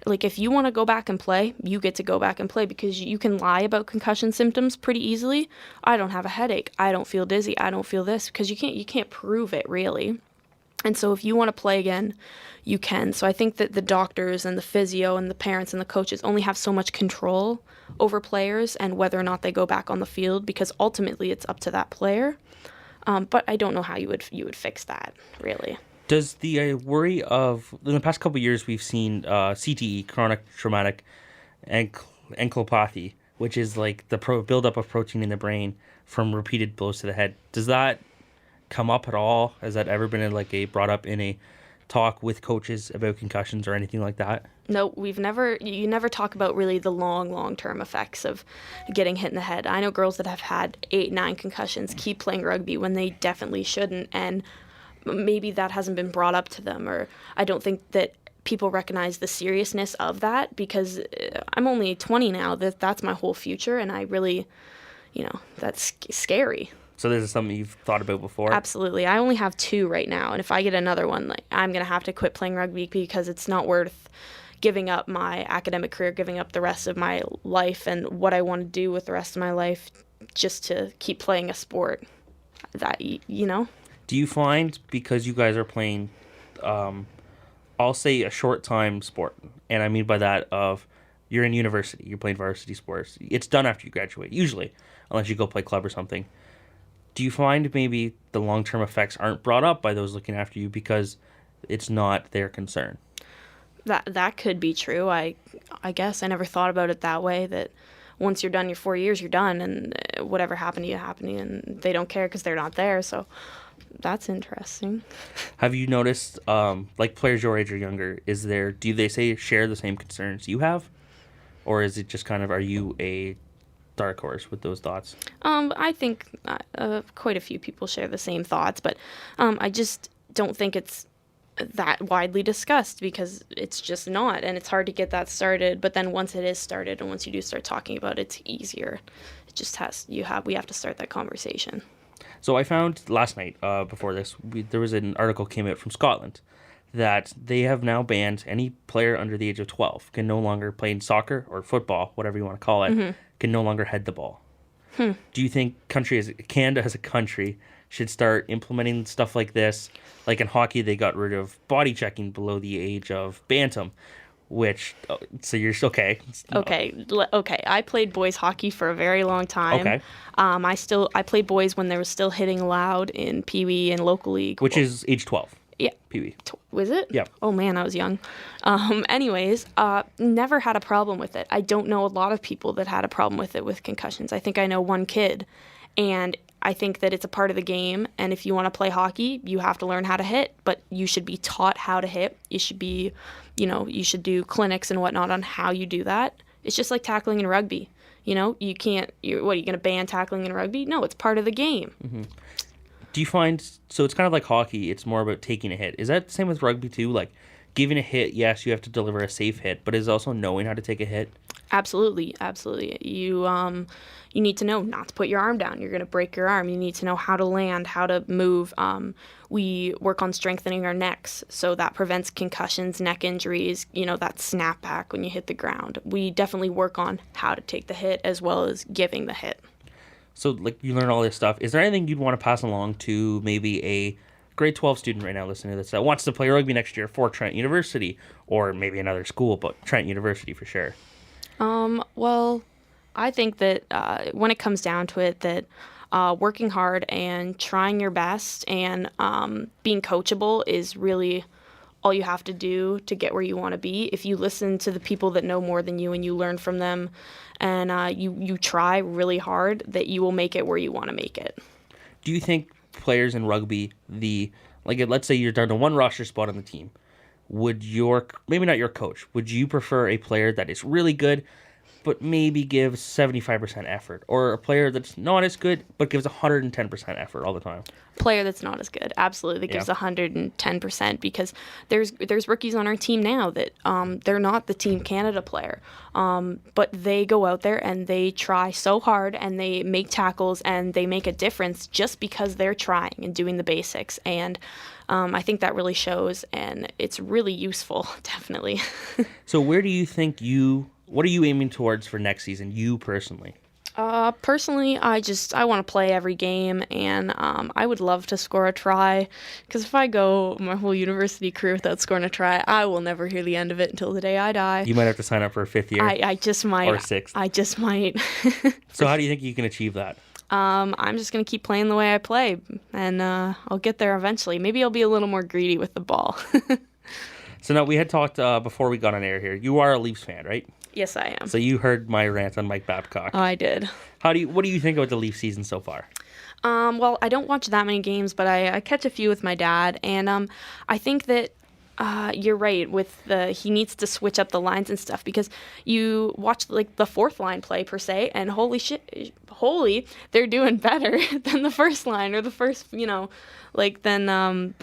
[SPEAKER 2] If you want to go back and play, you get to go back and play, because you can lie about concussion symptoms pretty easily. I don't have a headache. I don't feel dizzy. I don't feel this, because you can't prove it really. And so if you want to play again, you can. So I think that the doctors and the physio and the parents and the coaches only have so much control over players and whether or not they go back on the field, because ultimately it's up to that player. But I don't know how you would fix that, really.
[SPEAKER 1] Does the worry of, in the past couple of years, we've seen CTE, chronic traumatic encephalopathy, which is the buildup of protein in the brain from repeated blows to the head. Does that come up at all? Has that ever been brought up in a talk with coaches about concussions or anything like that?
[SPEAKER 2] No, you never talk about really the long-term effects of getting hit in the head. I know girls that have had 8-9 concussions keep playing rugby when they definitely shouldn't, and maybe that hasn't been brought up to them, or I don't think that people recognize the seriousness of that, because I'm only 20 now. That's my whole future, and I really, that's scary.
[SPEAKER 1] So this is something you've thought about before?
[SPEAKER 2] Absolutely. I only have 2 right now, and if I get another one, I'm going to have to quit playing rugby, because it's not worth giving up my academic career, giving up the rest of my life and what I want to do with the rest of my life just to keep playing a sport that, you know?
[SPEAKER 1] Do you find, because you guys are playing, I'll say a short time sport, and I mean by that of you're in university, you're playing varsity sports. It's done after you graduate, usually, unless you go play club or something. Do you find maybe the long-term effects aren't brought up by those looking after you because it's not their concern?
[SPEAKER 2] That could be true. I guess I never thought about it that way, that once you're done your 4 years, you're done, and whatever happened to you happened to you, and they don't care because they're not there. So that's interesting.
[SPEAKER 1] Have you noticed, like players your age or younger, do they say share the same concerns you have? Or is it just kind of, are you a dark horse with those thoughts?
[SPEAKER 2] I think quite a few people share the same thoughts, but I just don't think it's that widely discussed because it's just not, and it's hard to get that started. But then once it is started, and once you do start talking about it, it's easier. It just we have to start that conversation.
[SPEAKER 1] So I found last night, before this, there was an article came out from Scotland that they have now banned any player under the age of 12 can no longer play in soccer or football, whatever you want to call it, can no longer head the ball. Do you think Canada as a country should start implementing stuff like this? Like in hockey, they got rid of body checking below the age of bantam, which, so you're okay.
[SPEAKER 2] Okay. I played boys hockey for a very long time.
[SPEAKER 1] Okay.
[SPEAKER 2] I played boys when they were still hitting loud in Pee Wee and local league.
[SPEAKER 1] Which is age 12.
[SPEAKER 2] Yeah.
[SPEAKER 1] Pee Wee.
[SPEAKER 2] Was it?
[SPEAKER 1] Yeah.
[SPEAKER 2] Oh man, I was young. Anyways, never had a problem with it. I don't know a lot of people that had a problem with it with concussions. I think I know one kid, and I think that it's a part of the game, and if you want to play hockey, you have to learn how to hit, but you should be taught how to hit. You should be, you should do clinics and whatnot on how you do that. It's just like tackling in rugby. You can't, what, are you going to ban tackling in rugby? No, it's part of the game.
[SPEAKER 1] Mm-hmm. Do you find, so it's kind of like hockey, it's more about taking a hit. Is that the same with rugby too? Like, giving a hit, yes, you have to deliver a safe hit, but is also knowing how to take a hit?
[SPEAKER 2] Absolutely. You need to know not to put your arm down. You're going to break your arm. You need to know how to land, how to move. We work on strengthening our necks, so that prevents concussions, neck injuries, that snapback when you hit the ground. We definitely work on how to take the hit as well as giving the hit.
[SPEAKER 1] So, you learn all this stuff. Is there anything you'd want to pass along to maybe a grade 12 student right now listening to this that wants to play rugby next year for Trent University, or maybe another school, but Trent University for sure?
[SPEAKER 2] Well, I think that when it comes down to it, that working hard and trying your best and being coachable is really all you have to do to get where you want to be. If you listen to the people that know more than you and you learn from them and you try really hard, that you will make it where you want to make it.
[SPEAKER 1] Do you think players in rugby, let's say you're down to one roster spot on the team, maybe not your coach, would you prefer a player that is really good but maybe gives 75% effort, or a player that's not as good but gives 110% effort all the time?
[SPEAKER 2] Player that's not as good, absolutely, that gives 110%, because there's rookies on our team now that they're not the Team Canada player, but they go out there and they try so hard and they make tackles and they make a difference just because they're trying and doing the basics, and I think that really shows, and it's really useful, definitely.
[SPEAKER 1] So where do you think what are you aiming towards for next season, you personally?
[SPEAKER 2] Personally, I want to play every game, and I would love to score a try, because if I go my whole university career without scoring a try, I will never hear the end of it until the day I die.
[SPEAKER 1] You might have to sign up for a fifth year.
[SPEAKER 2] I just might.
[SPEAKER 1] Or sixth.
[SPEAKER 2] I just might.
[SPEAKER 1] So how do you think you can achieve that?
[SPEAKER 2] I'm just going to keep playing the way I play, and I'll get there eventually. Maybe I'll be a little more greedy with the ball.
[SPEAKER 1] So now, we had talked before we got on air here. You are a Leafs fan, right?
[SPEAKER 2] Yes, I am.
[SPEAKER 1] So you heard my rant on Mike Babcock.
[SPEAKER 2] Oh, I did.
[SPEAKER 1] What do you think about the Leafs season so far?
[SPEAKER 2] Well, I don't watch that many games, but I catch a few with my dad, and I think that you're right with he needs to switch up the lines and stuff, because you watch the fourth line play per se, and holy, they're doing better than the first line, or the first, than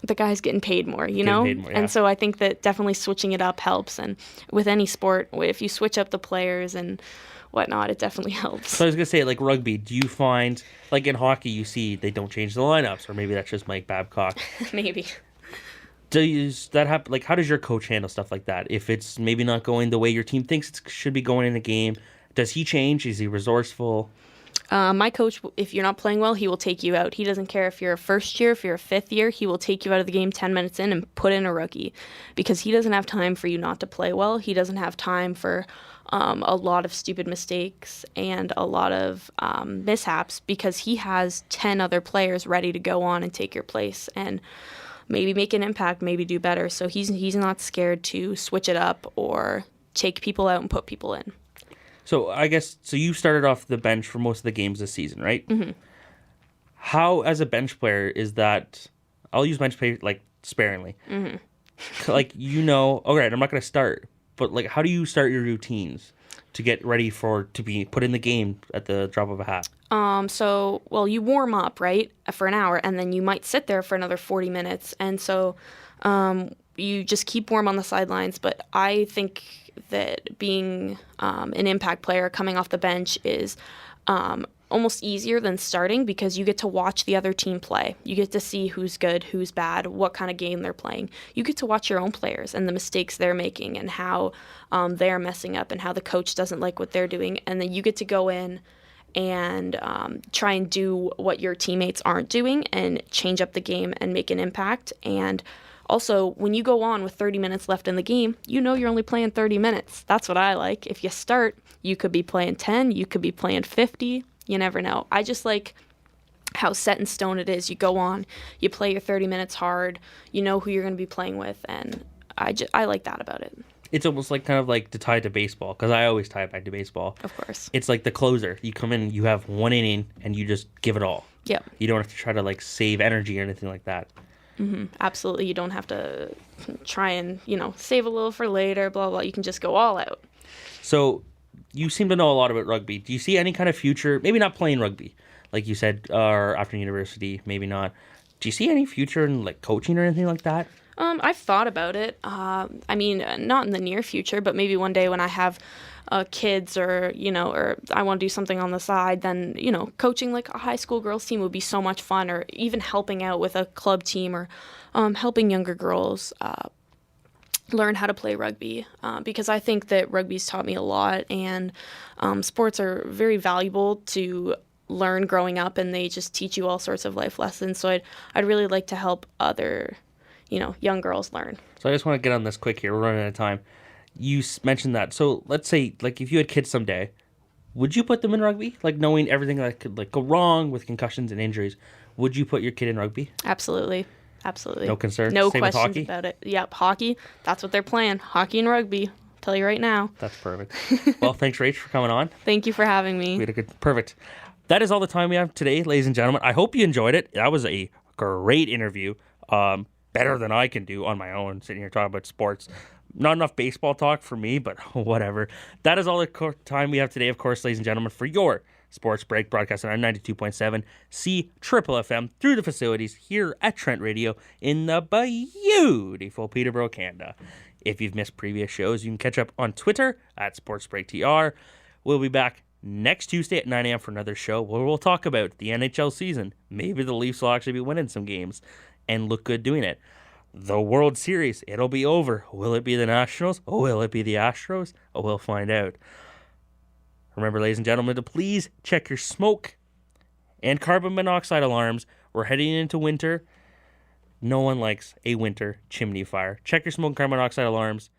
[SPEAKER 2] the guy's getting paid more,
[SPEAKER 1] Paid more, yeah.
[SPEAKER 2] And so I think that definitely switching it up helps. And with any sport, if you switch up the players and whatnot, it definitely helps.
[SPEAKER 1] So I was going to say, rugby, do you find, in hockey, you see they don't change the lineups, or maybe that's just Mike Babcock?
[SPEAKER 2] Maybe.
[SPEAKER 1] Does that happen? Like, how does your coach handle stuff like that? If it's maybe not going the way your team thinks it should be going in a game, does he change? Is he resourceful?
[SPEAKER 2] My coach, if you're not playing well, he will take you out. He doesn't care if you're a first year, if you're a fifth year. He will take you out of the game 10 minutes in and put in a rookie because he doesn't have time for you not to play well. He doesn't have time for a lot of stupid mistakes and a lot of mishaps because he has 10 other players ready to go on and take your place and maybe make an impact, maybe do better. So he's not scared to switch it up or take people out and put people in.
[SPEAKER 1] So I guess, so you started off the bench for most of the games this season, right? Mm-hmm. How, as a bench player, is that, I'll use bench play, like, sparingly. Mm-hmm. Like, all right, I'm not going to start, but, like, how do you start your routines to get ready to be put in the game at the drop of a hat?
[SPEAKER 2] You warm up, right, for an hour, and then you might sit there for another 40 minutes, and so you just keep warm on the sidelines, but I think that being an impact player coming off the bench is almost easier than starting because you get to watch the other team play. You get to see who's good, who's bad, what kind of game they're playing. You get to watch your own players and the mistakes they're making and how they're messing up and how the coach doesn't like what they're doing. And then you get to go in and try and do what your teammates aren't doing and change up the game and make an impact. And also, when you go on with 30 minutes left in the game, you know you're only playing 30 minutes. That's what I like. If you start, you could be playing 10, you could be playing 50. You never know. I just like how set in stone it is. You go on, you play your 30 minutes hard, you know who you're going to be playing with, and I like that about it.
[SPEAKER 1] It's almost like kind of like to tie it to baseball, because I always tie it back to baseball.
[SPEAKER 2] Of course.
[SPEAKER 1] It's like the closer. You come in, you have one inning, and you just give it all.
[SPEAKER 2] Yep.
[SPEAKER 1] You don't have to try to like save energy or anything like that.
[SPEAKER 2] Mm-hmm. Absolutely. You don't have to try and, save a little for later, blah, blah. You can just go all out.
[SPEAKER 1] So you seem to know a lot about rugby. Do you see any kind of future, maybe not playing rugby, like you said, or after university, maybe not. Do you see any future in like coaching or anything like that?
[SPEAKER 2] I've thought about it. Not in the near future, but maybe one day when I have kids or I want to do something on the side, then, coaching like a high school girls team would be so much fun, or even helping out with a club team or helping younger girls learn how to play rugby because I think that rugby's taught me a lot, and sports are very valuable to learn growing up, and they just teach you all sorts of life lessons. So I'd really like to help other young girls learn.
[SPEAKER 1] So I just want to get on this quick here. We're running out of time. You mentioned that. So let's say, like, if you had kids someday, would you put them in rugby? Like, knowing everything that could like go wrong with concussions and injuries, would you put your kid in rugby?
[SPEAKER 2] Absolutely.
[SPEAKER 1] No concern?
[SPEAKER 2] No
[SPEAKER 1] Same
[SPEAKER 2] questions
[SPEAKER 1] with hockey?
[SPEAKER 2] about it. Yep, hockey. That's what they're playing. Hockey and rugby. I'll tell you right now.
[SPEAKER 1] That's perfect. Well, thanks, Rach, for coming on.
[SPEAKER 2] Thank you for having me.
[SPEAKER 1] We had a good, perfect. That is all the time we have today, ladies and gentlemen. I hope you enjoyed it. That was a great interview. Better than I can do on my own, sitting here talking about sports. Not enough baseball talk for me, but whatever. That is all the time we have today, of course, ladies and gentlemen, for your Sports Break, broadcasting on 92.7 C-Triple-FM through the facilities here at Trent Radio in the beautiful Peterborough, Canada. If you've missed previous shows, you can catch up on Twitter at SportsBreakTR. We'll be back next Tuesday at 9 a.m. for another show where we'll talk about the NHL season. Maybe the Leafs will actually be winning some games and look good doing it. The World Series, it'll be over. Will it be the Nationals? Or will it be the Astros? Oh, we'll find out. Remember, ladies and gentlemen, to please check your smoke and carbon monoxide alarms. We're heading into winter. No one likes a winter chimney fire. Check your smoke and carbon monoxide alarms.